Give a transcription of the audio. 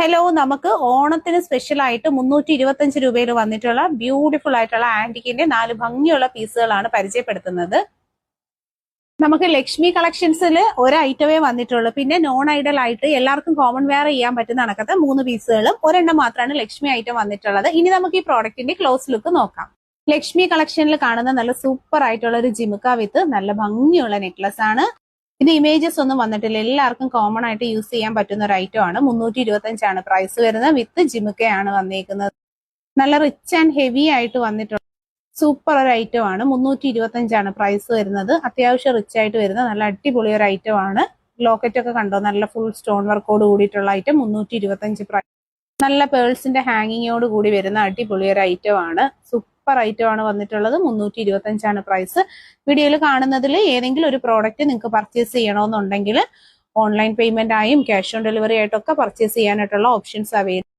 Hello, നമുക്ക് ഓണത്തിന് special ആയിട്ട് 325 രൂപയിൽ വന്നിട്ടുള്ള ബ്യൂട്ടിഫുൾ ആയിട്ടുള്ള ആന്റിക്കിന്റെ 4 ഭംഗിയുള്ള പീസുകളാണ് പരിചയപ്പെടുത്തുന്നത്. നമുക്ക് ലക്ഷ്മി കളക്ഷൻസിൽ ഒരു ഐറ്റമേ വന്നിട്ടുള്ളൂ. പിന്നെ നോൺ ഐഡൽ ആയിട്ട് എല്ലാവർക്കും കോമൺ വെയർ ചെയ്യാൻ പറ്റുന്ന കണക്കത്തെ 3 പീസുകളും ഒരെണ്ണം മാത്രമാണ് ലക്ഷ്മി ഐറ്റം വന്നിട്ടുള്ളത്. ഇനി നമുക്ക് ഈ പ്രോഡക്റ്റിന്റെ ക്ലോസ് ലുക്ക് നോക്കാം. ലക്ഷ്മി കളക്ഷനിൽ കാണുന്ന നല്ല സൂപ്പർ ആയിട്ടുള്ള ഒരു ജിമുക്ക വിത്ത് നല്ല ഭംഗിയുള്ള നെക്ലസ് ആണ്. ഇത് ഇമേജസ് ഒന്നും വന്നിട്ടില്ല, എല്ലാവർക്കും കോമൺ ആയിട്ട് യൂസ് ചെയ്യാൻ പറ്റുന്ന ഒരു ഐറ്റം ആണ്. 325 ആണ് പ്രൈസ് വരുന്നത്. വിത്ത് ജിമുക്കയാണ് വന്നേക്കുന്നത്. നല്ല റിച്ച് ആൻഡ് ഹെവി ആയിട്ട് വന്നിട്ടുള്ള സൂപ്പർ ഒരു ഐറ്റം ആണ്. 325 ആണ് പ്രൈസ് വരുന്നത്. അത്യാവശ്യം റിച്ച് ആയിട്ട് വരുന്ന നല്ല അടിപൊളി ഒരു ഐറ്റം ആണ്. ലോക്കറ്റ് ഒക്കെ കണ്ടോ, നല്ല ഫുൾ സ്റ്റോൺ വർക്കോട് കൂടിയിട്ടുള്ള ഐറ്റം. 325 പ്രൈസ്. നല്ല പേൾസിന്റെ ഹാങ്ങിങ്ങോട് കൂടി വരുന്ന അടിപൊളി ഒരു ഐറ്റം ആണ്. സൂപ്പർ ഐറ്റം ആണ് വന്നിട്ടുള്ളത്. 325 ആണ് പ്രൈസ്. വീഡിയോയിൽ കാണുന്നതിൽ ഏതെങ്കിലും ഒരു പ്രോഡക്റ്റ് നിങ്ങൾക്ക് പർച്ചേസ് ചെയ്യണമെന്നുണ്ടെങ്കിൽ ഓൺലൈൻ പേയ്മെന്റ് ആയും ക്യാഷ് ഓൺ ഡെലിവറി ആയിട്ടൊക്കെ പർച്ചേസ് ചെയ്യാനായിട്ടുള്ള ഓപ്ഷൻസ് അവൈലബിൾ.